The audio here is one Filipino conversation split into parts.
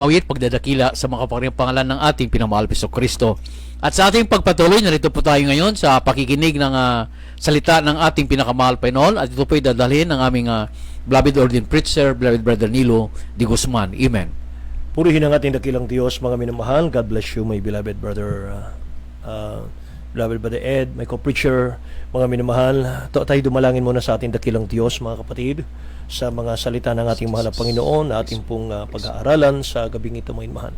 awit, pagdadakila sa mga kapangyarihang pangalan ng ating pinamahal Kristo. At sa ating pagpatuloy, narito po tayo ngayon sa pakikinig ng salita ng ating pinakamahal Panginoon, at ito po ay dadalhin ng aming beloved ordained preacher, beloved Brother Nilo de Guzman. Amen. Purihin ang ating dakilang Diyos, mga minamahal. God bless you, my beloved brother, beloved Brother Ed, my co-preacher, mga minamahal. Tayo dumalangin muna sa ating dakilang Diyos, mga kapatid, sa mga salita ng ating mahal na Panginoon na ating pong pag-aaralan sa gabing ito, mga minamahal.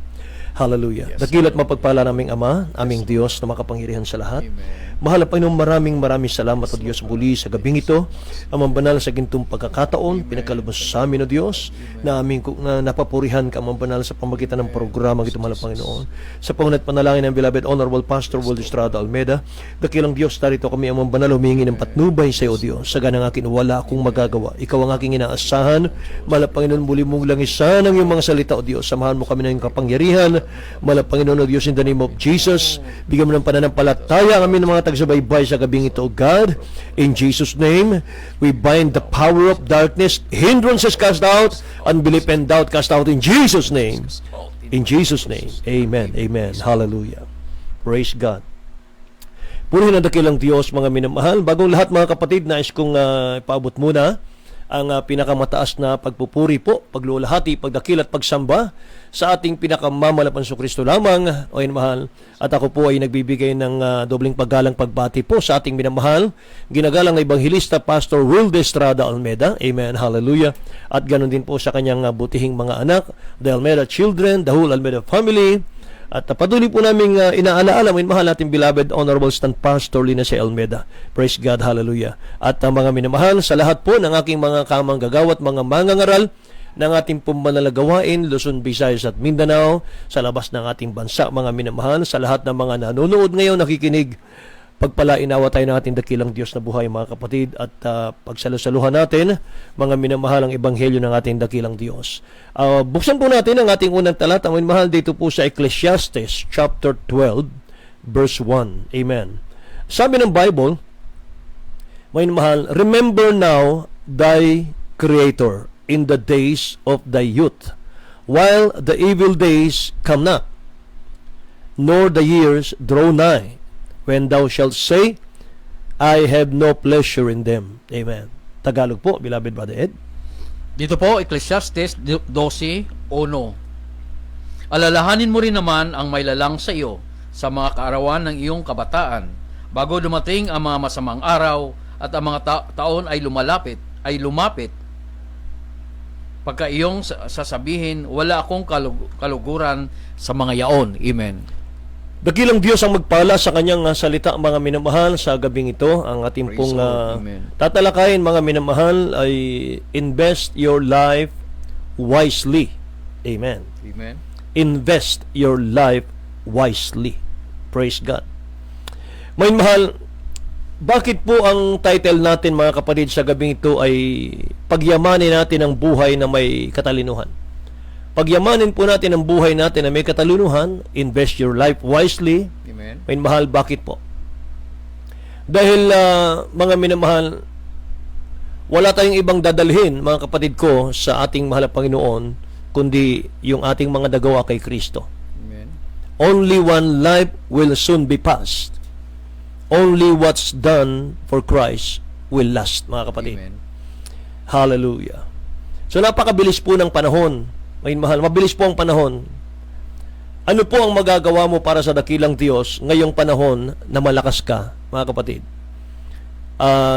Hallelujah. Yes, dakilat mapagpala naming Ama, aming Diyos na makapangyarihan sa lahat. Amen. Mahal na Panginoon, maraming salamat o Diyos muli sa gabing ito. Amang banal sa gintong pagkakataon, pinagkalabas sa amin o Diyos, na aming napapurihan ka, amang banal sa pamagitan ng programa ito, mahal na Panginoon. Sa pangunat panalangin ng beloved Honorable Pastor Will Estrada Almeida, dakilang Diyos, tarito kami amang banal humingi ng patnubay sa iyo, Diyos. Sa ganang akin, wala akong magagawa. Ikaw ang aking inaasahan. Mahal na Panginoon, muli mong langisan ang iyong mga salita o Diyos. Samahan mo kami ng kapangyarihan. Mahal na Panginoon o Diyos, in the name of Jesus, bigyan mo ng pananampalataya ang aming mga tagsubaybay sa gabing ito, God. In Jesus' name, we bind the power of darkness, hindrances cast out, unbelief and doubt cast out in Jesus' name. In Jesus' name, amen, amen, hallelujah. Praise God. Purihin ang dakilang Diyos, mga minamahal. Bagong lahat, mga kapatid, nais kong ipaabot muna ang pinakamataas na pagpupuri po, paglulahati, pagdakil at pagsamba sa ating pinakamamalapan sa Kristo lamang, o mahal. At ako po ay nagbibigay ng dobling paggalang pagbati po sa ating minamahal, ginagalang na Ebanghilista Pastor Will Estrada Almeida. Amen, hallelujah. At ganoon din po sa kanyang butihing mga anak, the Almeida children, the whole Almeida family. At patuloy po namin inaalaala mo mahal natin beloved Honorable Stand Pastor Lina C. Almeida. Praise God, hallelujah. At mga minamahal, sa lahat po ng aking mga kamanggagawa at mga mangangaral ng ating pumanalagawain, Luzon, Visayas at Mindanao, sa labas ng ating bansa, mga minamahal, sa lahat ng mga nanonood ngayon, nakikinig, pagpalainawa tayo ng ating dakilang Diyos na buhay, mga kapatid, at pagsalusaluhan natin, mga minamahal, ang ebanghelyo ng ating dakilang Diyos. Buksan po natin ang ating unang talata, mga minamahal, dito po sa Ecclesiastes chapter 12, verse 1. Amen. Sabi ng Bible, mga minamahal, remember now thy Creator in the days of thy youth, while the evil days come not, nor the years draw nigh, when thou shalt say, I have no pleasure in them. Amen. Tagalog po, beloved Brother Ed. Dito po, Ecclesiastes 12:1. Alalahanin mo rin naman ang may lalang sa iyo sa mga kaarawan ng iyong kabataan, bago dumating ang mga masamang araw at ang mga taon ay lumapit. Pagka iyong sasabihin, wala akong kaluguran sa mga yaon. Amen. Dakilang Diyos ang magpala sa kanyang salita, mga minamahal, sa gabing ito. Ang ating pong tatalakayin, mga minamahal, ay invest your life wisely. Amen. Amen. Invest your life wisely. Praise God. Mga minamahal, bakit po ang title natin, mga kapatid, sa gabing ito ay pagyamanin natin ang buhay na may katalinuhan? Pagyamanin po natin ang buhay natin na may katalinuhan, invest your life wisely. Amen. May mahal, bakit po? Dahil mga minamahal, wala tayong ibang dadalhin, mga kapatid ko, sa ating mahal na Panginoon, kundi yung ating mga nagawa kay Kristo. Amen. Only one life will soon be passed. Only what's done for Christ will last, mga kapatid. Amen. Hallelujah. So napakabilis po ng panahon. Ngayon mahal, mabilis po ang panahon. Ano po ang magagawa mo para sa dakilang Diyos ngayong panahon na malakas ka, mga kapatid?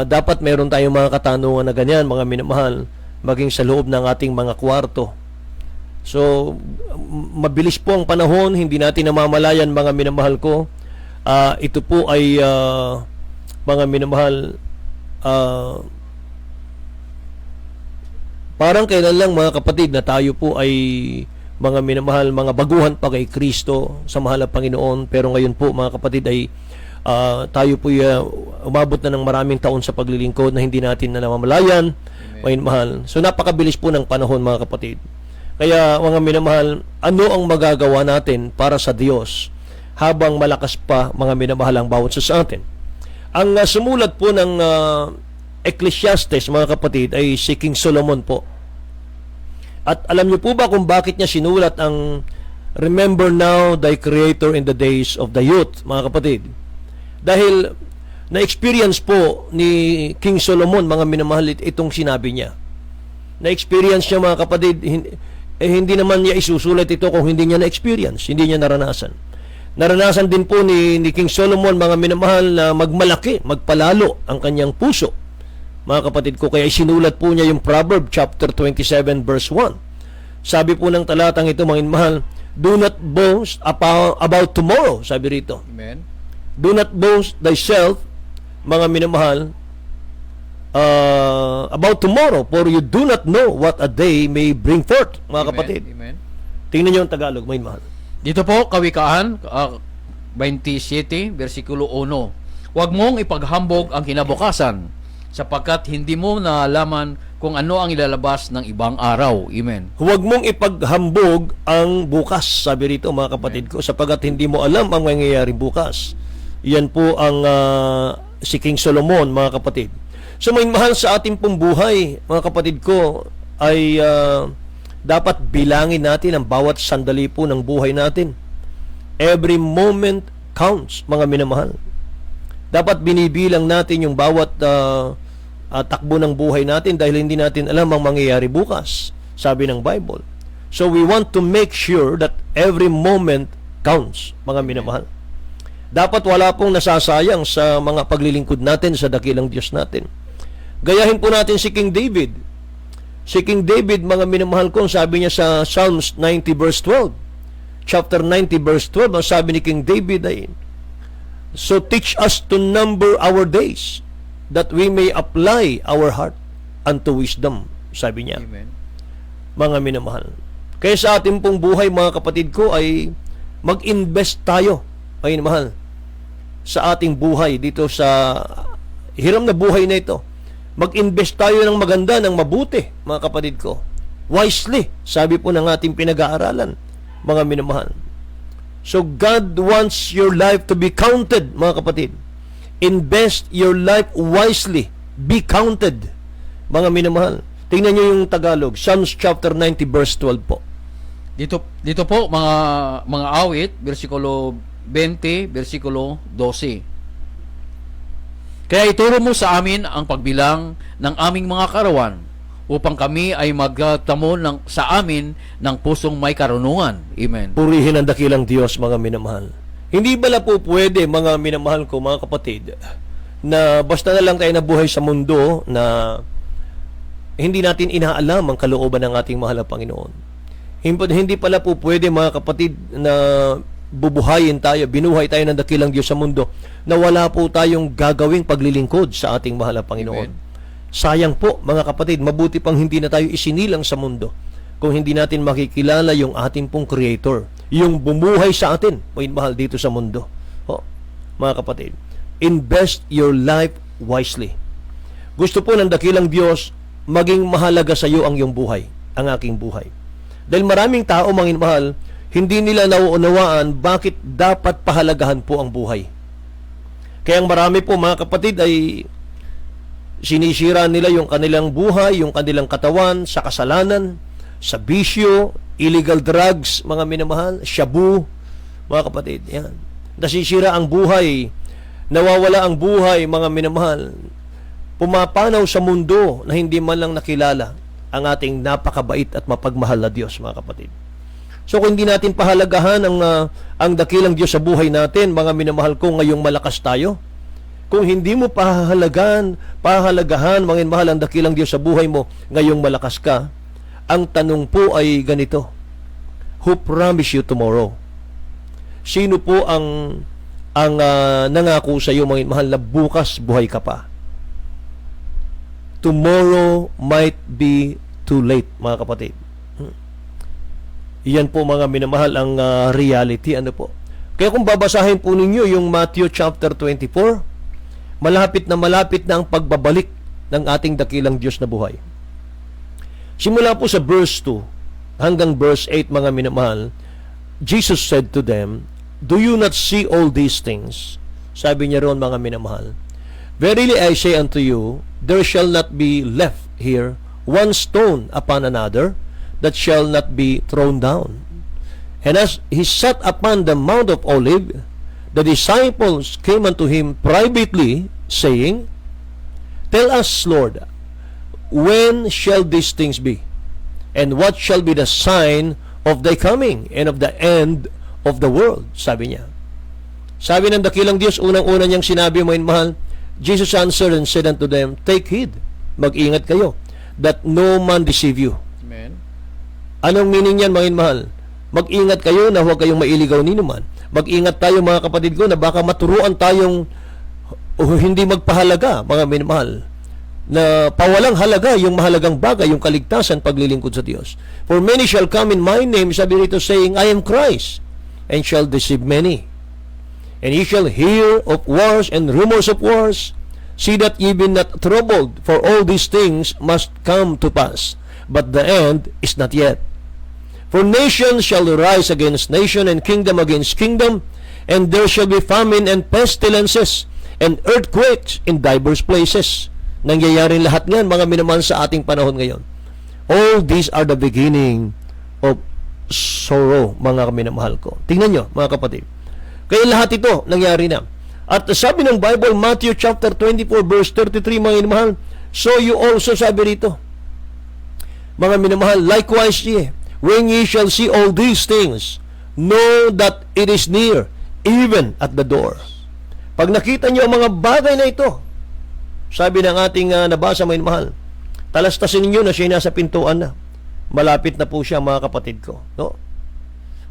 Dapat meron tayong mga katanungan na ganyan, mga minamahal, maging sa loob ng ating mga kwarto. So, mabilis po ang panahon, hindi natin namamalayan, mga minamahal ko. Ito po ay, mga minamahal, parang kailan lang, mga kapatid, na tayo po ay mga minamahal, mga baguhan pa kay Kristo sa mahal na Panginoon. Pero ngayon po, mga kapatid, ay tayo po umabot na ng maraming taon sa paglilingkod na hindi natin na namamalayan. Mga mahal. So napakabilis po ng panahon, mga kapatid. Kaya mga minamahal, ano ang magagawa natin para sa Diyos habang malakas pa, mga minamahal, ang bawat sa atin? Ang sumulat po ng Ecclesiastes, mga kapatid, ay si King Solomon po. At alam niyo po ba kung bakit niya sinulat ang Remember now thy Creator in the days of the youth, mga kapatid? Dahil na-experience po ni King Solomon, mga minamahal, itong sinabi niya. Na-experience niya, mga kapatid, hindi naman niya isusulat ito kung hindi niya na-experience, hindi niya naranasan. Naranasan din po ni King Solomon, mga minamahal, na magmalaki, magpalalo ang kanyang puso. Mga kapatid ko, kaya isinulat po niya yung Proverb chapter 27 verse 1. Sabi po ng talatang ito, mga minamahal, do not boast about tomorrow, sabi rito. Amen. Do not boast thyself, mga minamahal, about tomorrow, for you do not know what a day may bring forth, mga Amen. kapatid. Amen. Tingnan niyo ang Tagalog, mga minamahal. Dito po, Kawikaan 27, versikulo 1. Huwag mong ipaghambog ang kinabukasan, sapagkat hindi mo nalaman kung ano ang ilalabas ng ibang araw. Amen. Huwag mong ipaghambog ang bukas, sabi rito, mga kapatid ko, sapagkat hindi mo alam ang mangyayari bukas. Yan po ang si King Solomon, mga kapatid. So, may mahal sa ating pong buhay, mga kapatid ko, ay dapat bilangin natin ang bawat sandali po ng buhay natin. Every moment counts, mga minamahal. Dapat binibilang natin yung bawat takbo ng buhay natin dahil hindi natin alam ang mangyayari bukas, sabi ng Bible. So we want to make sure that every moment counts, mga minamahal. Dapat wala pong nasasayang sa mga paglilingkod natin sa dakilang Diyos natin. Gayahin po natin si King David. Si King David, mga minamahal ko, sabi niya sa Psalms 90 verse 12. Chapter 90 verse 12, ang sabi ni King David ay, so teach us to number our days, that we may apply our heart unto wisdom, sabi niya. Amen. Mga minamahal. Kaya sa ating pong buhay, mga kapatid ko, ay mag-invest tayo, mga minamahal, sa ating buhay dito sa hiram na buhay na ito. Mag-invest tayo ng maganda, ng mabuti, mga kapatid ko. Wisely, sabi po ng ating pinag-aaralan, mga minamahal. So God wants your life to be counted, mga kapatid. Invest your life wisely. Be counted, mga minamahal. Tingnan niyo yung Tagalog, Psalms chapter 90 verse 12 po. Dito po, mga awit, versikulo 20, versikulo 12. Kaya ituro mo sa amin ang pagbilang ng aming mga karawan, upang kami ay magtamo sa amin ng pusong may karunungan. Amen. Purihin ang dakilang Diyos, mga minamahal. Hindi bala po pwede, mga minamahal ko, mga kapatid, na basta na lang tayo nabuhay sa mundo na hindi natin inaalam ang kalooban ng ating mahal na Panginoon. Hindi pala po pwede, mga kapatid, na bubuhayin tayo, binuhay tayo ng dakilang Diyos sa mundo na wala po tayong gagawing paglilingkod sa ating mahal na Panginoon. Amen. Sayang po, mga kapatid, mabuti pang hindi na tayo isinilang sa mundo kung hindi natin makikilala yung ating pong Creator, yung bumuhay sa atin, mahal dito sa mundo. Mga kapatid, invest your life wisely. Gusto po ng dakilang Diyos maging mahalaga sa iyo ang iyong buhay, ang aking buhay. Dahil maraming tao, mga mahal, hindi nila nauunawaan bakit dapat pahalagahan po ang buhay. Kaya ang marami po, mga kapatid, ay sinisira nila yung kanilang buhay, yung kanilang katawan sa kasalanan, sa bisyo, illegal drugs, mga minamahal, shabu, mga kapatid. Yan. Nasisira ang buhay, nawawala ang buhay, mga minamahal. Pumapanaw sa mundo na hindi man lang nakilala ang ating napakabait at mapagmahal na Diyos, mga kapatid. So kung hindi natin pahalagahan ang dakilang Diyos sa buhay natin, mga minamahal ko, ngayong malakas tayo. Kung hindi mo pahalagahan, mga minamahal, ang dakilang Diyos sa buhay mo, ngayong malakas ka, ang tanong po ay ganito, who promised you tomorrow? Sino po ang nangako sa iyo, mga mahal, na bukas buhay ka pa? Tomorrow might be too late, mga kapatid. Iyan po, mga minamahal, ang reality. Ano po? Kaya kung babasahin po ninyo yung Matthew chapter 24, malapit na ang pagbabalik ng ating dakilang Diyos na buhay. Simula po sa verse 2 hanggang verse 8, mga minamahal, Jesus said to them, do you not see all these things? Sabi niya roon, mga minamahal, verily I say unto you, there shall not be left here one stone upon another that shall not be thrown down. And as he sat upon the Mount of Olives, the disciples came unto him privately, saying, Tell us, Lord, when shall these things be? And what shall be the sign of thy coming and of the end of the world? Sabi niya. Sabi ng dakilang Diyos, unang-una niyang sinabi, mga mahal, Jesus answered and said unto them, Take heed, mag-ingat kayo, that no man deceive you. Amen. Anong meaning yan, mga mahal? Mag-ingat kayo na huwag kayong mailigaw ni naman. Mag-ingat tayo, mga kapatid ko, na baka maturuan tayong hindi magpahalaga, mga minamahal, na pawalang halaga yung mahalagang bagay, yung kaligtasan, paglilingkod sa Diyos. For many shall come in my name, sabi rito, saying, I am Christ, and shall deceive many. And ye shall hear of wars and rumors of wars. See that ye be not troubled, for all these things must come to pass, but the end is not yet. For nation shall rise against nation, and kingdom against kingdom, and there shall be famine and pestilences, and earthquakes in diverse places. Nangyayari lahat ngayon, mga minamahal, sa ating panahon ngayon. All these are the beginning of sorrow, mga minamahal ko. Tingnan nyo, mga kapatid. Kaya lahat ito nangyari na. At sabi ng Bible, Matthew chapter 24 verse 33, mga minamahal, so you also, sabi rito, mga minamahal, likewise ye, when ye shall see all these things, know that it is near, even at the door. Pag nakita nyo ang mga bagay na ito, sabi ng ating nabasa, mga minamahal, talastasin ninyo na siya nasa pintuan na. Malapit na po siya, mga kapatid ko. No?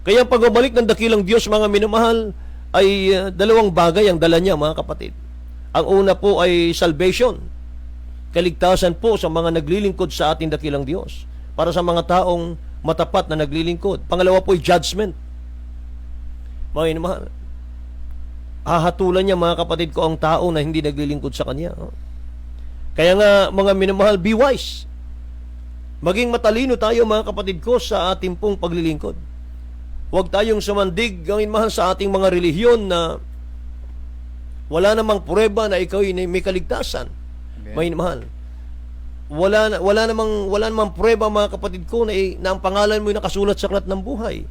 Kaya pagbabalik ng dakilang Diyos, mga minamahal, ay dalawang bagay ang dala niya, mga kapatid. Ang una po ay salvation. Kaligtasan po sa mga naglilingkod sa ating dakilang Diyos. Para sa mga taong matapat na naglilingkod. Pangalawa po ay judgment. Mga minamahal, hahatulan niya, mga kapatid ko, ang tao na hindi naglilingkod sa Kanya. Kaya nga, mga minamahal, be wise. Maging matalino tayo, mga kapatid ko, sa ating pong paglilingkod. Huwag tayong sumandig, gawin mahal, sa ating mga relihiyon na wala namang prueba na ikaw ay may kaligtasan. May mahal. Wala namang prueba, mga kapatid ko, na ang pangalan mo ay nakasulat sa aklat ng buhay.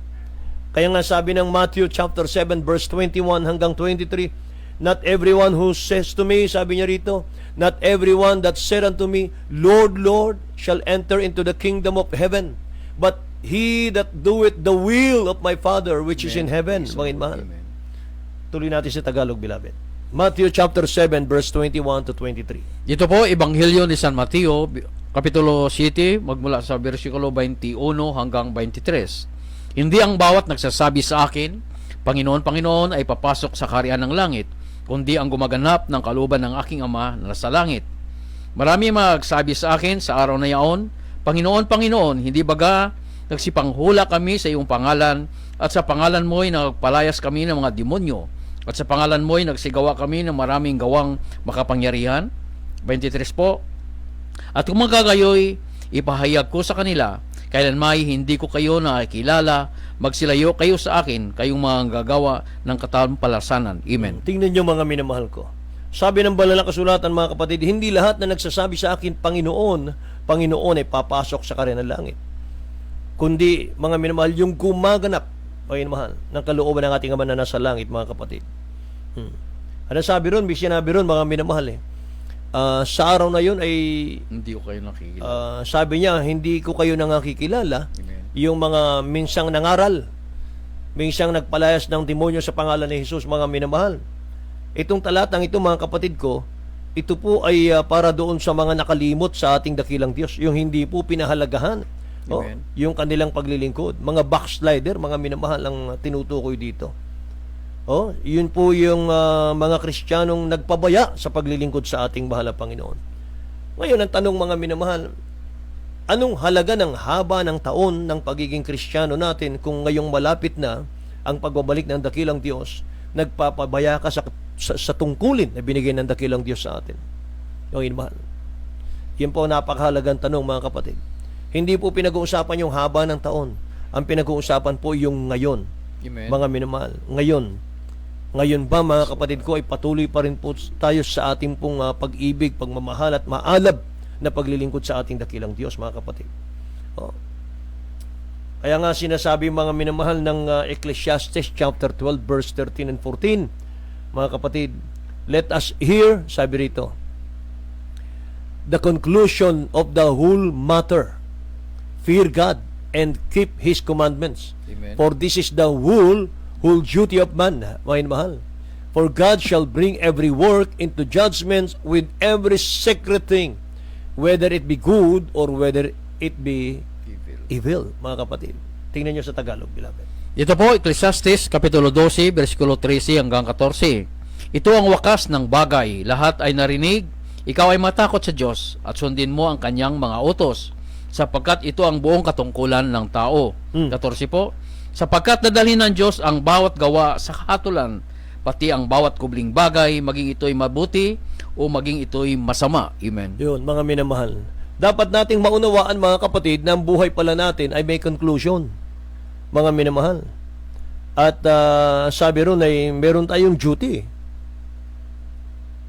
Kaya nga sabi ng Matthew chapter 7 verse 21 hanggang 23, not everyone who says to me, sabi niya rito, not everyone that said unto me, Lord, Lord, shall enter into the kingdom of heaven, but he that doeth the will of my Father which is in heaven. Mga mahal. Tuloy natin sa Tagalog, beloved. Matthew chapter 7 verse 21 to 23. Dito po, Ebanghelyo ni San Mateo, Kapitulo 7, magmula sa versikulo 21 hanggang 23. Hindi ang bawat nagsasabi sa akin, Panginoon, Panginoon, ay papasok sa kaharian ng langit, kundi ang gumaganap ng kalooban ng aking Ama na nasa langit. Marami magsabi sa akin sa araw na yaon, Panginoon, Panginoon, hindi baga nagsipanghula kami sa iyong pangalan, at sa pangalan mo'y nagpalayas kami ng mga demonyo, at sa pangalan mo'y nagsigawa kami ng maraming gawang makapangyarihan? 23 po, at kung magagayoy, ipahayag ko sa kanila, kailan may hindi ko kayo nakikilala, magsilayo kayo sa akin, kayong mga gagawa ng katampalasanan. Amen. Tingnan nyo, mga minamahal ko. Sabi ng banal na kasulatan, mga kapatid, hindi lahat na nagsasabi sa akin, Panginoon, Panginoon, ay papasok sa kaharian ng langit. Kundi, mga minamahal, yung gumaganap, mga minamahal, ng kalooban ng ating Ama na nasa langit, mga kapatid. Ano sabi ron? May sinabi ron, mga minamahal, sa araw na yun ay hindi ko kayo nakikilala. Sabi niya, hindi ko kayo nakikilala. Amen. Yung mga minsang nangaral, minsang nagpalayas ng demonyo sa pangalan ni Jesus, mga minamahal. Itong talatang ito, mga kapatid ko, ito po ay para doon sa mga nakalimot sa ating dakilang Diyos, yung hindi po pinahalagahan yung kanilang paglilingkod. Mga backslider, mga minamahal, ang tinutukoy dito. Yun po yung mga Kristiyanong nagpabaya sa paglilingkod sa ating mahal na Panginoon. Ngayon, ang tanong, mga minamahal, anong halaga ng haba ng taon ng pagiging Kristiyano natin kung ngayong malapit na ang pagbabalik ng dakilang Diyos, nagpapabaya ka sa tungkulin na binigay ng dakilang Diyos sa atin? Yung inmahal. Yan po napakahalagang tanong, mga kapatid. Hindi po pinag-uusapan yung haba ng taon. Ang pinag-uusapan po yung ngayon. Amen. Mga minamahal. Ngayon ba, mga kapatid ko, ay patuloy pa rin po tayo sa ating pong pag-ibig, pagmamahal at maalab na paglilingkod sa ating dakilang Diyos, mga kapatid. Kaya nga sinasabi mga minamahal ng Ecclesiastes chapter 12 verse 13 and 14, mga kapatid, let us hear, sabi rito, the conclusion of the whole matter. Fear God and keep His commandments. Amen. For this is the whole duty of man, mga minamahal. For God shall bring every work into judgments with every secret thing, whether it be good or whether it be evil, mga kapatid. Tingnan nyo sa Tagalog, beloved. Ito po, Ecclesiastes, Kapitulo 12, versikulo 13 hanggang 14. Ito ang wakas ng bagay. Lahat ay narinig. Ikaw ay matakot sa Diyos at sundin mo ang kanyang mga utos, sapagkat ito ang buong katungkulan ng tao. 14 po, sapagkat nadalhin ng Diyos ang bawat gawa sa kahatulan, pati ang bawat kubling bagay, maging ito'y mabuti o maging ito'y masama. Amen. Yun, mga minamahal. Dapat nating maunawaan, mga kapatid, na ang buhay pala natin ay may conclusion, mga minamahal. At sabi ron ay meron tayong duty.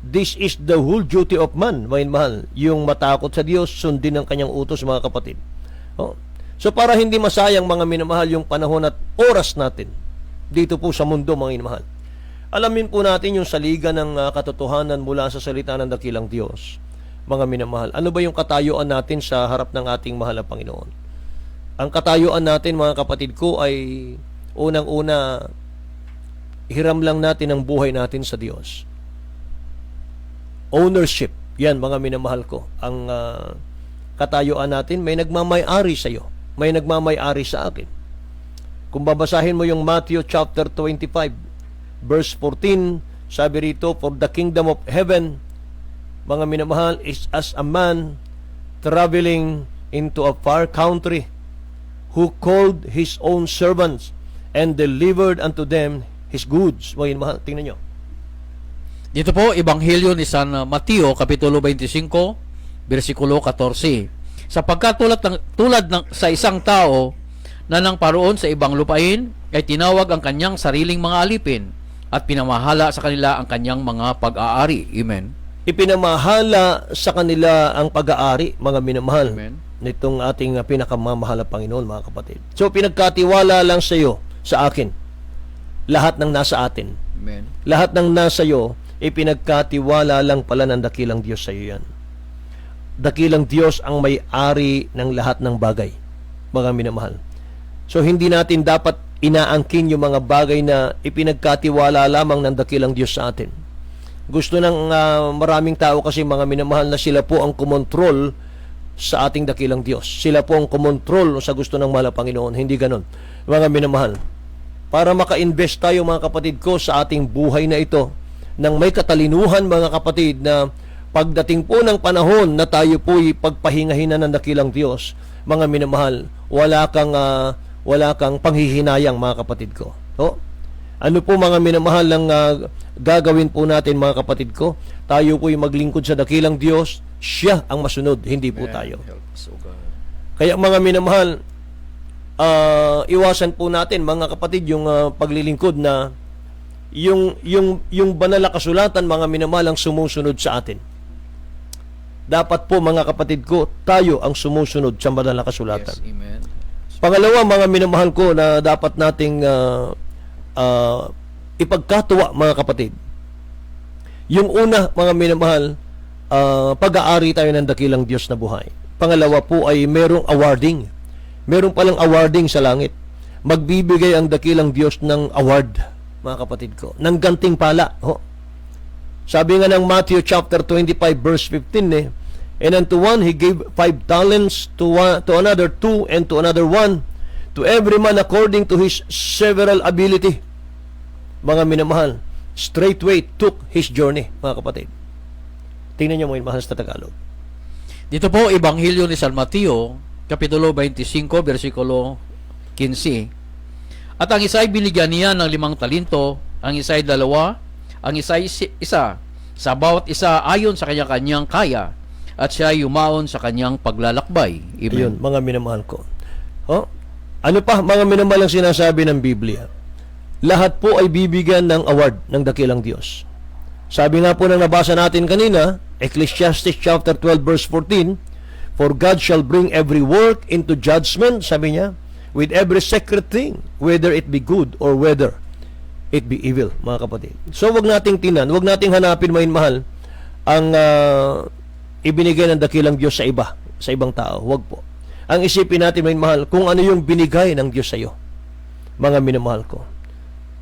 This is the whole duty of man, mga minamahal. Yung matakot sa Diyos, sundin ang kanyang utos, mga kapatid. Oh. So para hindi masayang, mga minamahal, yung panahon at oras natin dito po sa mundo, mga minamahal, alamin po natin yung saligan ng katotohanan mula sa salita ng dakilang Diyos. Mga minamahal, ano ba yung katayuan natin sa harap ng ating mahal na Panginoon? Ang katayuan natin, mga kapatid ko, ay unang-una, hiram lang natin ang buhay natin sa Diyos. Ownership, yan mga minamahal ko. Ang katayuan natin, may nagmamay-ari sa iyo, may nagmamay-ari sa akin. Kung babasahin mo yung Matthew chapter 25, verse 14, sabi rito, for the kingdom of heaven, mga minamahal, is as a man traveling into a far country, who called his own servants and delivered unto them his goods. Mga minamahal, tingnan nyo. Dito po, Ebanghelyo ni San Mateo, Kapitulo 25, versikulo 14. Sapagkat tulad ng sa isang tao na nang paroon sa ibang lupain, ay tinawag ang kanyang sariling mga alipin at pinamahala sa kanila ang kanyang mga pag-aari. Amen. Ipinamahala sa kanila ang pag-aari, mga minamahal, Amen. nitong ating pinakamamahal na Panginoon, mga kapatid. So, pinagkatiwala lang sa iyo, sa akin, lahat ng nasa atin. Amen. Lahat ng nasa iyo, ipinagkatiwala lang pala ng dakilang Diyos sa iyo yan. Dakilang Diyos ang may-ari ng lahat ng bagay, mga minamahal. So, hindi natin dapat inaangkin yung mga bagay na ipinagkatiwala lamang ng dakilang Diyos sa atin. Gusto ng maraming tao kasi, mga minamahal, na sila po ang kumontrol sa ating dakilang Diyos. Sila po ang kumontrol sa gusto ng mahal na Panginoon. Hindi ganon, mga minamahal. Para maka-invest tayo, mga kapatid ko, sa ating buhay na ito, nang may katalinuhan, mga kapatid, na pagdating po ng panahon na tayo po'y pagpahingahin na ng dakilang Diyos, mga minamahal, wala kang panghihinayang, mga kapatid ko. Oh? Ano po, mga minamahal, ang gagawin po natin, mga kapatid ko? Tayo po'y maglingkod sa dakilang Diyos. Siya ang masunod, hindi po tayo. Kaya, mga minamahal, iwasan po natin, mga kapatid, yung paglilingkod na yung banal na kasulatan, mga minamahal, ang sumusunod sa atin. Dapat po, mga kapatid ko, tayo ang sumusunod sa banal na kasulatan. Yes, amen. Pangalawa, mga minamahal ko, na dapat nating ipagkatuwa, mga kapatid. Yung una, mga minamahal, pag-aari tayo ng dakilang Diyos na buhay. Pangalawa po ay merong awarding. Meron palang awarding sa langit. Magbibigay ang dakilang Diyos ng award, mga kapatid ko, ng gantimpala. Sabi nga ng Matthew chapter 25 verse 15, and unto one he gave 5 talents, to another 2, and to another 1, to every man according to his several ability. Mga minamahal, straightway took his journey, mga kapatid. Tingnan niyo, mga minamahal, sa Tagalog. Dito po, Ebanghelyo ni San Mateo, Kapitulo 25, versikulo 15. At ang isa ay binigyan niya ng 5 talento, ang isa ay 2, ang isa ay 1, sa bawat isa ayon sa kanya-kanyang kaya, at siya ay yumaon sa kanyang paglalakbay. Amen. Ayun, mga minamahal ko. Ano pa, mga minamahal, ang sinasabi ng Biblia? Lahat po ay bibigyan ng award ng dakilang Diyos. Sabi nga po ng nabasa natin kanina, Ecclesiastes chapter 12 verse 14, for God shall bring every work into judgment, sabi niya, with every secret thing, whether it be good or whether it be evil, mga kapatid. So, wag nating tinan, wag nating hanapin, mahal, ang ibinigay ng dakilang Diyos sa iba, sa ibang tao. Wag po. Ang isipin natin, mahal, kung ano yung binigay ng Diyos sa iyo, mga minamahal ko.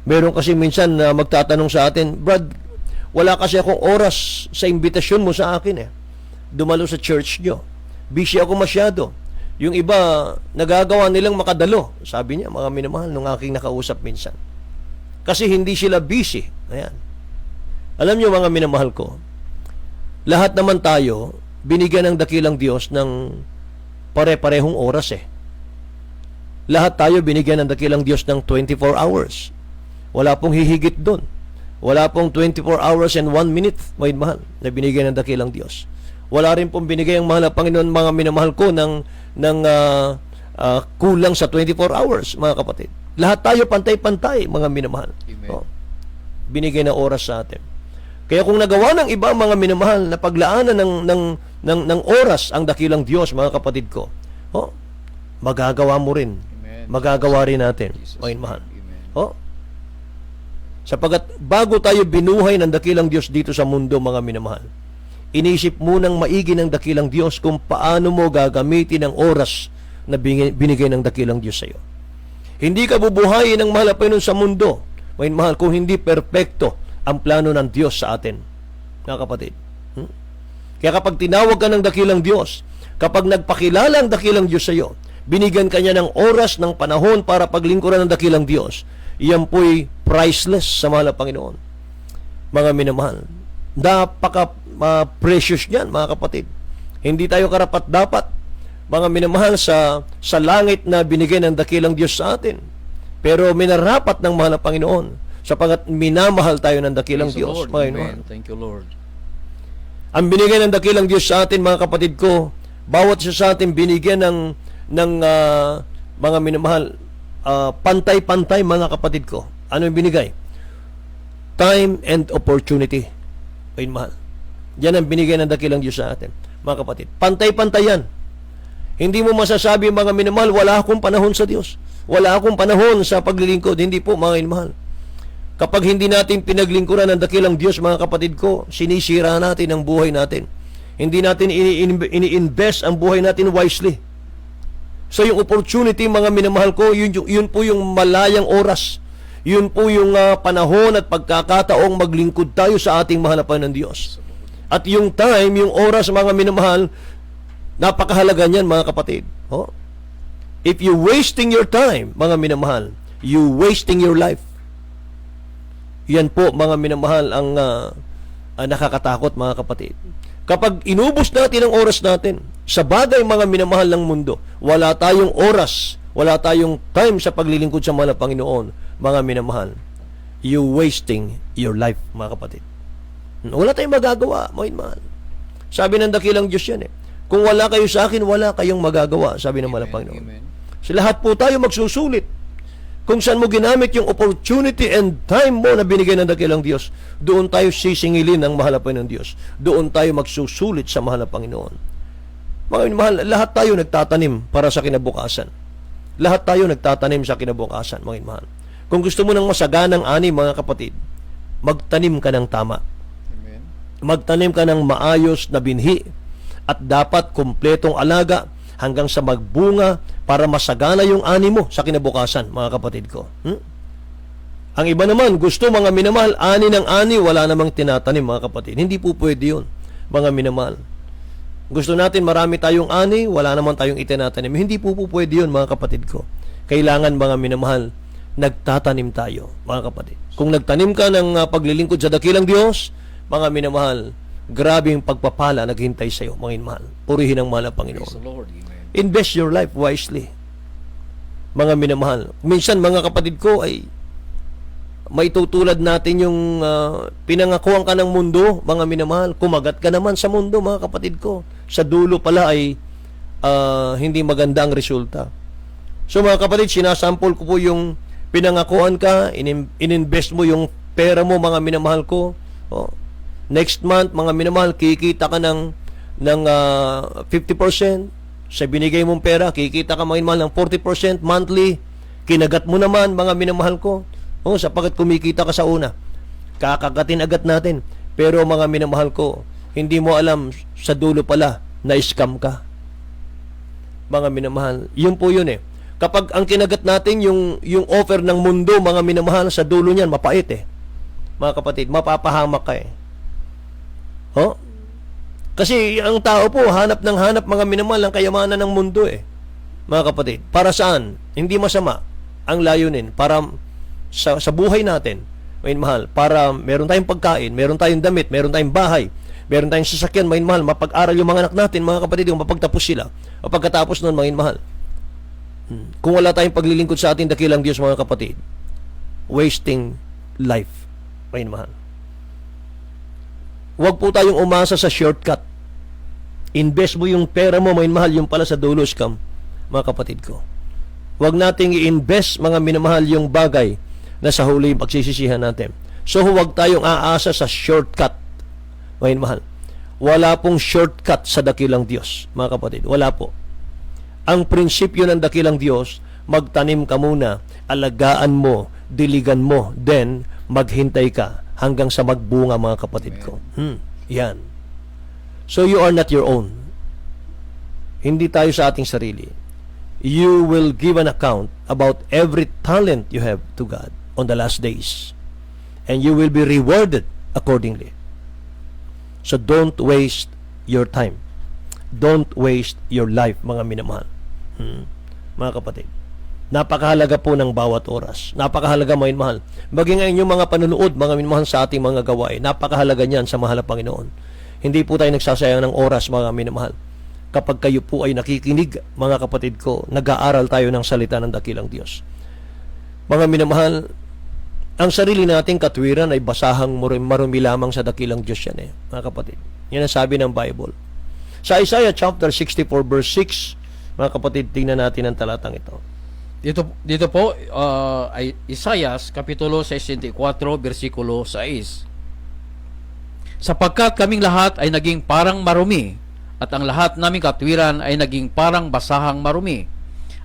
Meron kasi minsan na magtatanong sa atin, Brad, wala kasi akong oras sa imbitasyon mo sa akin dumalo sa church nyo. Busy ako masyado. Yung iba, nagagawa nilang makadalo. Sabi niya, mga minamahal, nung aking nakausap minsan. Kasi hindi sila busy. Ayan. Alam niyo, mga minamahal ko, lahat naman tayo, binigyan ng dakilang Diyos ng pare-parehong oras Lahat tayo binigyan ng dakilang Diyos ng 24 hours. Wala pong hihigit doon. Wala pong 24 hours and 1 minute, mahal, na binigyan ng dakilang Diyos. Wala rin pong binigay ang mahal na Panginoon, mga minamahal ko, ng kulang sa 24 hours, mga kapatid. Lahat tayo pantay-pantay, mga minamahal. Binigay na oras sa atin. Kaya kung nagawa ng iba, mga minamahal, na paglaanan ng oras ang dakilang Diyos, mga kapatid ko, magagawa mo rin. Amen. Magagawa rin natin, Jesus. mga mahal. Amen. Sapagat bago tayo binuhay ng dakilang Diyos dito sa mundo, mga minamahal, inisip munang maigi ng dakilang Diyos kung paano mo gagamitin ang oras na binigay ng dakilang Diyos sa iyo. Hindi ka bubuhayin ng mahal na Panginoon sa mundo, mga mahal, kung hindi perpekto ang plano ng Diyos sa atin, mga kapatid. Kaya kapag tinawag ka ng dakilang Diyos, kapag nagpakilala ang dakilang Diyos sa iyo, binigyan ka niya ng oras, ng panahon para paglingkuran ng dakilang Diyos, iyan po'y priceless sa mahal na Panginoon. Mga minamahal, napaka-precious niyan, mga kapatid. Hindi tayo karapat-dapat, mga minamahal, sa langit na binigay ng dakilang Diyos sa atin. Pero minarapat ng mahal na Panginoon sapagat minamahal tayo ng dakilang Praise the Diyos. Lord. Mga Amen. minamahal. Thank you, Lord. Ang binigay ng dakilang Diyos sa atin, mga kapatid ko, bawat isa sa atin binigyan ng mga minamahal, pantay-pantay, mga kapatid ko. Ano yung binigay? Time and opportunity. Ay, mahal. Yan ang binigay ng dakilang Diyos sa atin, mga kapatid. Pantay-pantay yan. Hindi mo masasabi, mga minamahal, wala akong panahon sa Diyos. Wala akong panahon sa paglilingkod. Hindi po, mga minamahal. Kapag hindi natin pinaglingkuran ng dakilang Diyos, mga kapatid ko, sinisira natin ang buhay natin. Hindi natin ini-invest ang buhay natin wisely. So yung opportunity, mga minamahal ko, yun po yung malayang oras. Yun po yung panahon at pagkakataong maglingkod tayo sa ating mahal na Panginoon ng Diyos. At yung time, yung oras, mga minamahal, napakahalaga niyan, mga kapatid. If you wasting your time, mga minamahal, you wasting your life. Yan po, mga minamahal, ang nakakatakot, mga kapatid. Kapag inubos natin ang oras natin sa bagay, mga minamahal ng mundo, wala tayong oras, wala tayong time sa paglilingkod sa mahal na Panginoon, mga minamahal, you wasting your life, mga kapatid. Wala tayong magagawa, mga minamahal. Sabi ng dakilang Diyos yan kung wala kayo sa akin, wala kayong magagawa, sabi ng mahal na Panginoon. Amen. So lahat po tayo magsusulit. Kung saan mo ginamit yung opportunity and time mo na binigay ng dakilang Diyos, doon tayo sisingilin ng mahal na Panginoon Diyos. Doon tayo magsusulit sa mahal na Panginoon. Mga mahal, lahat tayo nagtatanim para sa kinabukasan. Lahat tayo nagtatanim sa kinabukasan, mga mahal. Kung gusto mo ng masaganang ani, mga kapatid, magtanim ka ng tama. Amen. Magtanim ka ng maayos na binhi at dapat kumpletong alaga hanggang sa magbunga para masagana yung ani mo sa kinabukasan, mga kapatid ko. Ang iba naman, gusto, mga minamahal, ani ng ani, wala namang tinatanim, mga kapatid. Hindi po pwede yun, mga minamahal. Gusto natin marami tayong ani, wala naman tayong itinatanim. Hindi po pwede yun, mga kapatid ko. Kailangan, mga minamahal, nagtatanim tayo, mga kapatid. Kung nagtanim ka ng paglilingkod sa dakilang Diyos, mga minamahal, grabing pagpapala naghintay sa iyo, mga minamahal. Purihin ang mahal na Panginoon. Praise the Lord. Amen. Invest your life wisely, mga minamahal. Minsan, mga kapatid ko, ay maitutulad natin yung pinangakuan ka ng mundo, mga minamahal. Kumagat ka naman sa mundo, mga kapatid ko. Sa dulo pala ay hindi maganda ang resulta. So, mga kapatid, sinasample ko po yung pinangakuan ka, ininvest mo yung pera mo, mga minamahal ko. Next month, mga minamahal, kikita ka ng 50%. Sa binigay mong pera, kikita ka mga minamahal ng 40% monthly. Kinagat mo naman, mga minamahal ko. Sapagkat kumikita ka sa una. Kakagatin agad natin. Pero mga minamahal ko, hindi mo alam sa dulo pala na scam ka. Mga minamahal, yun po yun eh. Kapag ang kinagat natin yung offer ng mundo, mga minamahal, sa dulo niyan, mapait eh. Mga kapatid, mapapahamak ka eh. Kasi ang tao po, hanap ng hanap, mga minamahal, ang kayamanan ng mundo eh. Mga kapatid, para saan? Hindi masama ang layunin para sa buhay natin, mga mahal, para meron tayong pagkain, meron tayong damit, meron tayong bahay, meron tayong sasakyan, mga mahal, mapag-aral yung mga anak natin, mga kapatid, yung mapagtapos sila. O pagkatapos nun, mga mahal, kung wala tayong paglilingkod sa ating dakilang Diyos, mga kapatid, wasting life, mga mahal. Huwag po tayong umasa sa shortcut. Invest mo yung pera mo, mga mahal, yung pala sa dulo scam, mga kapatid ko. Huwag nating i-invest, mga minamahal, yung bagay na sa huli yung pagsisisihan natin. So, huwag tayong aasa sa shortcut, mga mahal. Wala pong shortcut sa dakilang Diyos, mga kapatid. Wala po. Ang prinsipyo ng dakilang Diyos, magtanim ka muna, alagaan mo, diligan mo, then maghintay ka hanggang sa magbunga, mga kapatid ko. Yan. So you are not your own. Hindi tayo sa ating sarili. You will give an account about every talent you have to God on the last days. And you will be rewarded accordingly. So don't waste your time. Don't waste your life, mga minamahal. Mga kapatid. Napakahalaga po ng bawat oras. Napakahalaga, mga minamahal. Maging ang inyong mga panunood, mga minamahal, sa ating mga gawain. Napakahalaga niyan sa mahal na Panginoon. Hindi po tayo nagsasayang ng oras, mga minamahal. Kapag kayo po ay nakikinig, mga kapatid ko, nag-aaral tayo ng salita ng dakilang Diyos. Mga minamahal, ang sarili nating katwiran ay basahang marumi lamang sa dakilang Diyos yan eh, mga kapatid. Yan ang sabi ng Bible. Sa Isaiah chapter 64 verse 6, mga kapatid, tingnan natin ang talatang ito. Dito po, ay Isaiah, Kapitulo 64, versikulo 6. Sapagkat kaming lahat ay naging parang marumi, at ang lahat naming katwiran ay naging parang basahang marumi,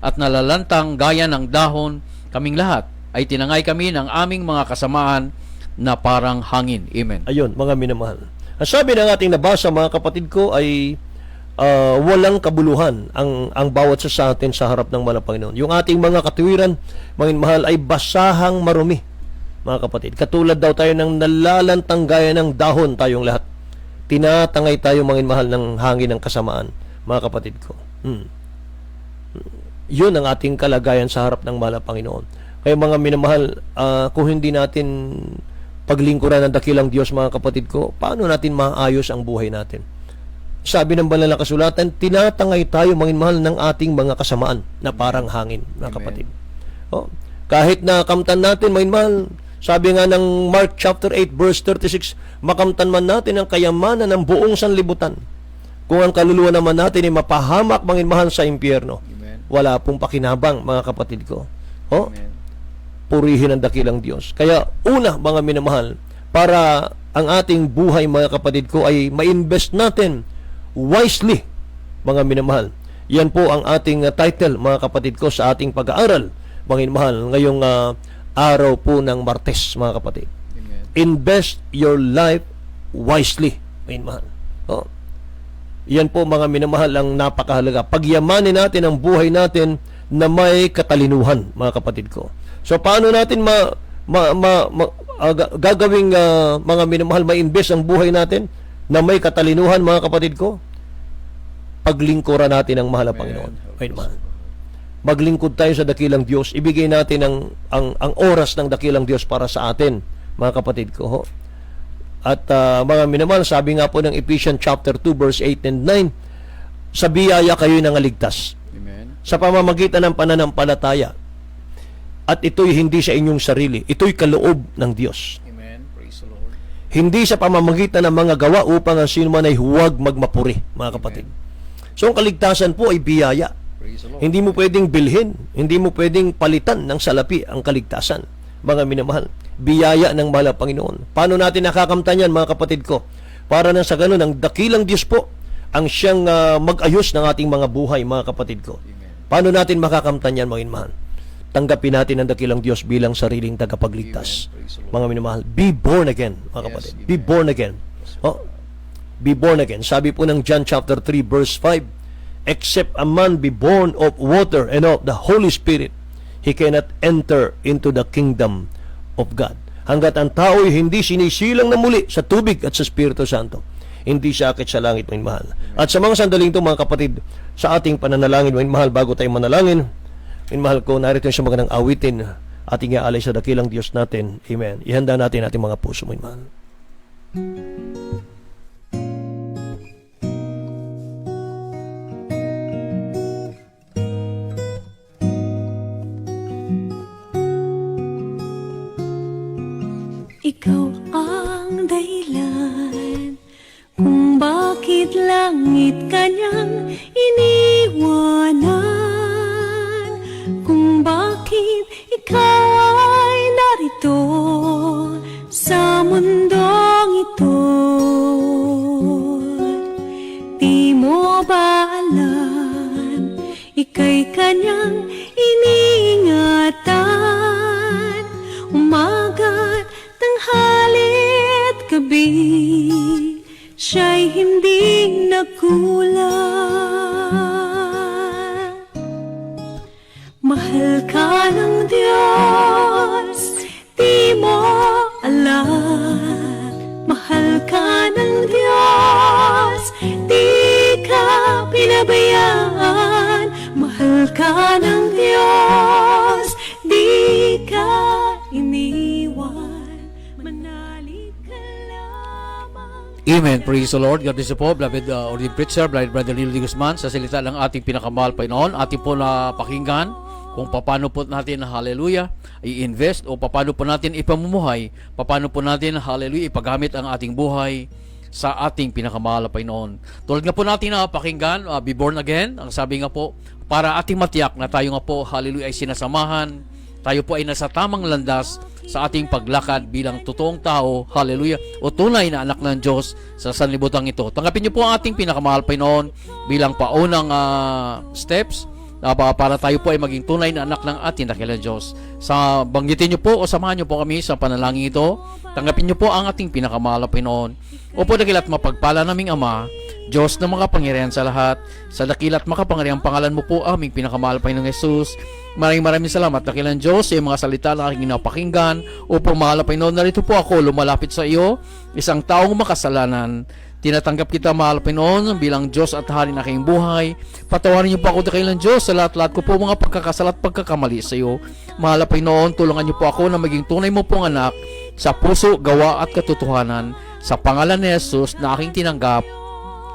at nalalantang gaya ng dahon, kaming lahat ay tinangay kami ng aming mga kasamaan na parang hangin. Amen. Ayun, mga minamahal. Ang sabi ng ating nabasa, mga kapatid ko, ay walang kabuluhan ang bawat sa atin sa harap ng malang Panginoon. Yung ating mga katwiran, mga minamahal, ay basahang marumi, mga kapatid. Katulad daw tayo ng nalalantang gaya ng dahon, tayong lahat. Tinatangay tayo, mga minamahal, ng hangin ng kasamaan, mga kapatid ko. Yun ang ating kalagayan sa harap ng malang Panginoon. Kaya mga minamahal, kung hindi natin paglingkuran ng dakilang Diyos, mga kapatid ko, paano natin maayos ang buhay natin? Sabi ng banal na kasulatan, tinatangay tayo, mga minamahal, ng ating mga kasamaan na parang hangin, mga kapatid. Kahit na kamtan natin, mga minamahal, sabi nga ng Mark chapter 8 verse 36, makamtan man natin ang kayamanan ng buong sanlibutan, kung ang kaluluwa naman natin ay mapahamak, mga minamahal, sa impyerno. Amen. Wala pong pakinabang, mga kapatid ko. Amen. Purihin ang dakilang Diyos. Kaya una, mga minamahal, para ang ating buhay, mga kapatid ko, ay ma-invest natin wisely, mga minamahal. Yan po ang ating title, mga kapatid ko, sa ating pag-aaral, mga minamahal, ngayong araw po ng Martes, mga kapatid. Amen. Invest your life wisely, mga minamahal. Yan po, mga minamahal, ang napakahalaga. Pagyamanin natin ang buhay natin na may katalinuhan, mga kapatid ko. So, paano natin gagawing mga minamahal, ma-invest ang buhay natin na may katalinuhan, mga kapatid ko? Paglingkuran natin ang mahal na Panginoon. Maglingkod tayo sa dakilang Diyos. Ibigay natin ang oras ng dakilang Diyos para sa atin, mga kapatid ko. At mga minamahal, sabi nga po ng Ephesians chapter 2 verse 8 and 9, sa biyaya kayo nangaligtas. Amen. Sa pamamagitan ng pananampalataya. At ito'y hindi sa inyong sarili. Ito'y kaloob ng Diyos. Amen. Praise the Lord. Hindi sa pamamagitan ng mga gawa upang ang sino man ay huwag magmapuri, mga kapatid. So, ang kaligtasan po ay biyaya. Praise the Lord. Hindi mo pwedeng bilhin, hindi mo pwedeng palitan ng salapi ang kaligtasan, mga minamahal. Biyaya ng mahal na Panginoon. Paano natin nakakamtan yan, mga kapatid ko? Para na sa ganun, ang dakilang Diyos po ang siyang mag-ayos ng ating mga buhay, mga kapatid ko. Paano natin makakamtan yan, mga minamahal? Tanggapin natin ang dakilang Diyos bilang sariling tagapagligtas. Mga minamahal, be born again, mga kapatid. Be born again. Oh, be born again. Sabi po ng John chapter 3 verse 5, except a man be born of water and of the Holy Spirit, he cannot enter into the kingdom of God. Hanggat ang tao'y hindi sinisilang na muli sa tubig at sa Espiritu Santo, hindi siya akit sa langit, mga mahal. At sa mga sandaling ito, mga kapatid, sa ating pananalangin, mga mahal, bago tayo manalangin, mga mahal ko, narito yung sa mga nang awitin, ating iaalay sa dakilang Diyos natin. Amen. Ihanda natin ating mga puso, mga mahal. Ikaw ang dahilan kung bakit langit kanyang iniwanan, kung bakit ikaw ay narito sa mundong ito. Di mo ba alam, ika'y kanyang iniingatan, umaga't tanghalit gabi, siya'y hindi nagkulang. Mahal ka ng Diyos, di mo alam. Mahal ka ng Diyos, di ka pinabayaan. Mahal ka ng Diyos, di ka iniwan. Manalig ka lamang. Amen. Praise the Lord. God bless you po, beloved ordained preacher, beloved Brother Lilo de Guzman, sa salita ng ating pinakamahal Panginoon. Ating po na pakinggan kung paano po natin, hallelujah, i-invest o paano po natin ipamumuhay, paano po natin, hallelujah, ipagamit ang ating buhay sa ating pinakamahal na Panginoon. Tulad nga po natin na pakinggan, be born again, ang sabi nga po, para ating matiyak na tayo nga po, hallelujah, ay sinasamahan, tayo po ay nasa tamang landas sa ating paglakad bilang totoong tao, hallelujah, o tunay na anak ng Diyos sa sanlibutan ito. Tanggapin niyo po ang ating pinakamahal Panginoon bilang paunang steps para tayo po ay maging tunay na anak ng ating dakilang Diyos. Banggitin niyo po o samahan niyo po kami sa panalangin ito. Tanggapin niyo po ang ating pinakamahal na Panginoon. Opo, dakilat mapagpala naming Ama, Diyos na makapangyarihan sa lahat, sa dakilat makapangyarihang pangalan mo po aming pinakamahal Panginoong Jesus. Maraming salamat, dakilang Diyos, sa mga salita na aking napakinggan. Opo, mahal na Panginoon, narito po ako lumalapit sa iyo, isang taong makasalanan. Tinatanggap kita, mahal Panginoon, bilang Diyos at Hari ng aking buhay. Patawarin niyo po ako, dakilang Diyos, sa lahat-lahat ko po mga pagkakasala at pagkakamali sa iyo. Mahal Panginoon, tulungan niyo po ako na maging tunay mo pong anak sa puso, gawa at katotohanan. Sa pangalan ni Jesus na aking tinanggap.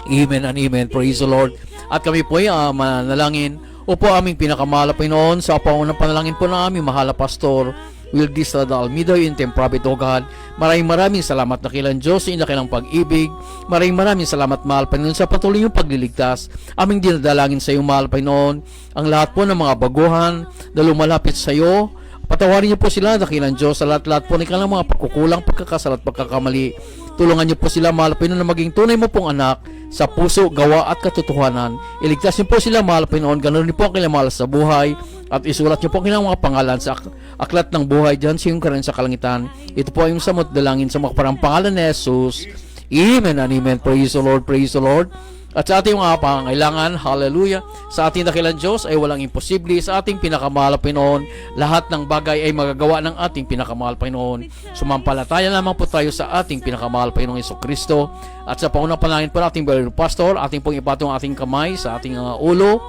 Amen and amen. Praise the Lord. At kami po ay manalangin. Opo, aming pinakamahal Panginoon, sa pangunang panalangin po ng aming mahal na pastor, Wildis Almeida, in Temprabit, O God. Maraming salamat, dakilang Diyos, sa inakilang pag-ibig. Maraming salamat, mahal Panginoon, sa patuloy yung pagliligtas. Aming dinadalangin sa iyo, mahal Panginoon, ang lahat po ng mga baguhan na lumalapit sa iyo. Patawarin niyo po sila, dakilang Diyos, sa lahat-lahat po ng kanilang mga pagkukulang, pagkakasala at pagkakamali. Tulungan niyo po sila, mahal Panginoon, na maging tunay mo pong anak sa puso, gawa at katotohanan. Iligtas niyo po sila, mahal Panginoon, ganoon niyo po ang kanilang mahal sa buhay, at isulat niyo po ang kanilang mga pangalan sa aklat ng buhay diyan sa iyong karan sa kalangitan. Ito po ay yung samot dalangin sa makaparang pangalan ni Jesus. Amen and amen. Praise the Lord, praise the Lord. At sa ating mga pangangailangan, hallelujah, sa ating dakilang Diyos ay walang imposible. Sa ating pinakamahal Panginoon, lahat ng bagay ay magagawa ng ating pinakamahal Panginoon. Sumampalataya lamang po tayo sa ating pinakamahal Panginoong Jesucristo. At sa paunang panalangin po nating Brother Pastor, ating pong ipatong ating kamay sa ating ulo,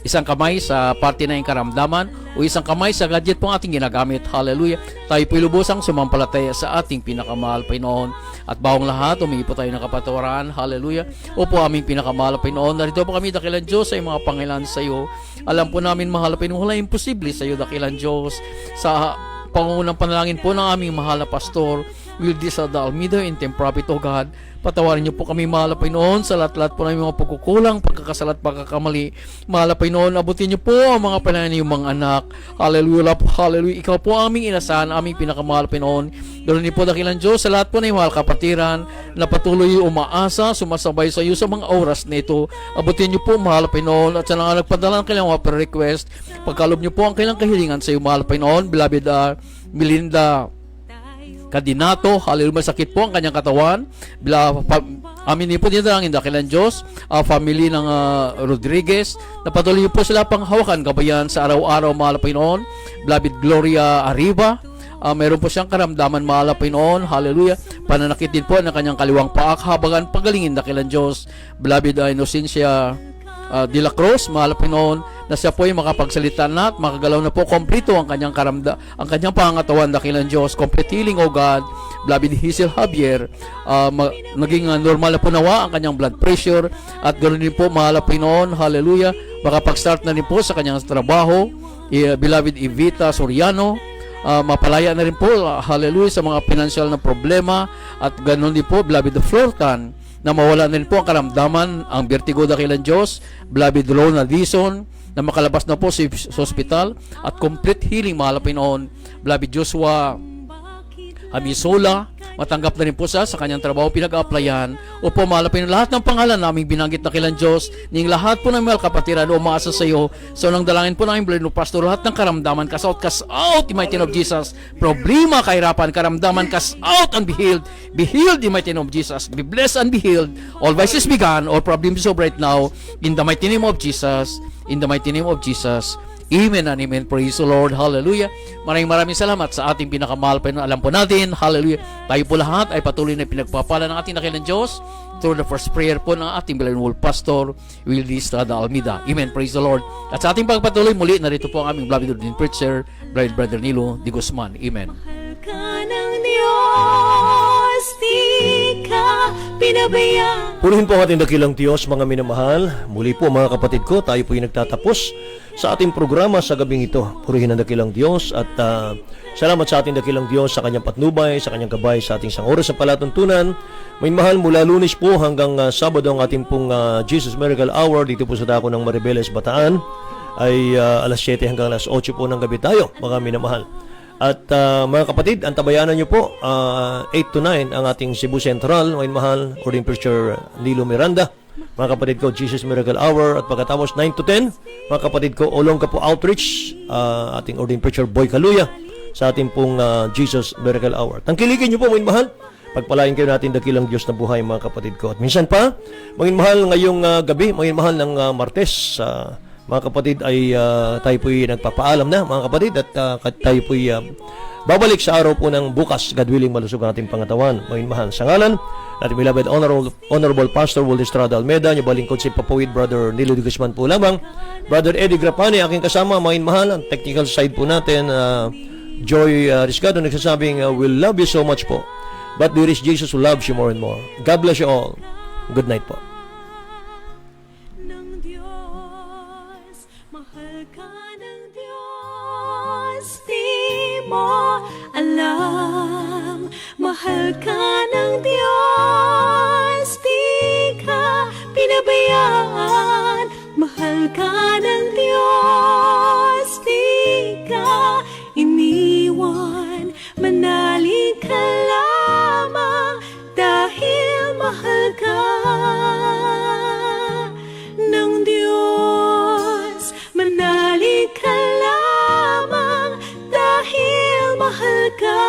isang kamay sa parte na yung karamdaman, o isang kamay sa gadget pong ating ginagamit. Hallelujah. Tayo po'y lubusang sumampalataya sa ating pinakamahal Panginoon. At bawang lahat, umingi po tayo ng kapatawaran. Hallelujah. Opo, aming pinakamahal Panginoon, narito po kami, dakilang Diyos, sa mga pangailan sa iyo. Alam po namin, mahal na Panginoon, wala imposible sa iyo, dakilang Diyos. Sa pangunang panalangin po ng aming mahal na pastor, Wildis Almeida, in Temprabit, O God, Patawarin niyo po kami, mahal na Panginoon, sa lahat-lahat po namin mga pagkukulang, pagkakasala at pagkakamali. Mahal na Panginoon, abutin niyo po ang mga panahon niyong mga anak. Hallelujah, hallelujah. Ikaw po aming inasahan, aming pinakamahal, Panginoon. Ganoon din po dakilang Diyos sa lahat po ng mahal kapatiran na patuloy umaasa, sumasabay sa iyo sa mga oras na ito. Abutin niyo po, mahal na Panginoon, at sa mga nagpadala ng kailang mga request, pagkalob niyo po ang kailang kahilingan sa iyo, mahal na Panginoon. Beloved Melinda Kadinato, hallelujah, sakit po ang kanyang katawan. Amin po din ang dakilang Diyos, family ng Rodriguez, na patuloy po sila pang hawakan kabayan sa araw-araw, mahal na Panginoon. Beloved Gloria Arriba, meron po siyang karamdaman, mahal na Panginoon, hallelujah. Pananakit din po ng kanyang kaliwang paak, habagan pagalingin dakilang Diyos. Beloved Inocencia de la Cruz, mahal na Panginoon, na siya po ay makapagsalita na at makagalaw na po kompleto ang kanyang ang kanyang pangangatawan dakilang Diyos. Complete healing, O God. Beloved Hazel Javier, naging normal na po nawa ang kanyang blood pressure, at ganoon din po, mahal na Panginoon, hallelujah, makapag-start na rin po sa kanyang trabaho. Beloved Evita Soriano, mapalaya na rin po, hallelujah, sa mga financial na problema, at ganoon din po, beloved Flortan, na mawala na rin po ang karamdaman, ang vertigo dakilang Diyos. Beloved Rona Dizon, na makalabas na po sa hospital, at complete healing, mahal na Panginoon. Beloved Joshua Amisola, matanggap na rin po sa kanyang trabaho pinag-applyan. Opo, mahal na Panginoon, lahat ng pangalan naming binanggit na kilang Diyos, ning lahat po ng mahal kapatiran o umaasa sa iyo. So nang dalangin po namin, Blessed Pastor, lahat ng karamdaman, cast out in mighty name of Jesus. Problema, kahirapan, karamdaman, cast out and be healed in mighty name of Jesus. Be blessed and be healed. All vices be gone, all problems solved right now, in the mighty name of Jesus. In the mighty name of Jesus. Amen and amen. Praise the Lord. Hallelujah. Maraming salamat sa ating pinakamahal pa. Alam po natin, hallelujah, tayo po lahat ay patuloy na pinagpapala ng ating dakilang Diyos through the first prayer po ng ating Bilingual Pastor Willie Estrada Almeida. Amen. Praise the Lord. At sa ating pagpatuloy, muli narito po ang aming beloved ordained preacher, Brother Nilo de Guzman. Amen. Mahal ka ng Diyos, di ka pinabayaan. Purihin po ang ating dakilang Diyos, mga minamahal. Muli po, mga kapatid ko, tayo po ay nagtatapos sa ating programa sa gabing ito. Purihin ang dakilang Diyos, at salamat sa ating dakilang Diyos sa kanyang patnubay, sa kanyang gabay sa ating isang oras sa palatuntunan. May mahal, mula Lunes po hanggang Sabado ang ating pong Jesus Miracle Hour dito po sa dako ng Maribeles, Bataan, ay alas 7 hanggang alas 8 po ng gabi tayo, mga minamahal. At mga kapatid, antabayanan nyo po 8 to 9 ang ating Cebu Central, mga mahal, Ordained Preacher Nilo Miranda. Mga kapatid ko, Jesus Miracle Hour. At pagkatapos 9 to 10, mga kapatid ko, Olongga po Outreach, ating Ordained Preacher Boy Kaluya sa ating pong Jesus Miracle Hour. Tangkilikin nyo po, mga mahal. Pagpalain kayo natin dakilang Diyos na buhay, mga kapatid ko. At minsan pa, mga mahal, ngayong gabi, mga mahal ng Martes, mga kapatid, ay tayo po'y nagpapaalam na, mga kapatid, at tayo po'y babalik sa araw po ng bukas, God willing, malusog ang ating pangatawan. Mga mahal, sa ngalan ating beloved Honorable Pastor Willie Estrada Almeida, yung balingkod si Papawid, Brother Nilo de Guzman po lamang, Brother Eddie Grapani, aking kasama, mga mahal, ang technical side po natin, Joy Riscado, nagsasabing, we'll love you so much po, but there is Jesus who loves you more and more. God bless you all. Good night po. Ng Diyos, mahal ka ng Diyos, di mo alam. Mahal ka ng Diyos, di ka pinabayaan. Mahal ka ng Diyos, di ka iniwan. Manalig ka lamang dahil mahal ka ng Diyos. Manalig ka lamang dahil mahal ka.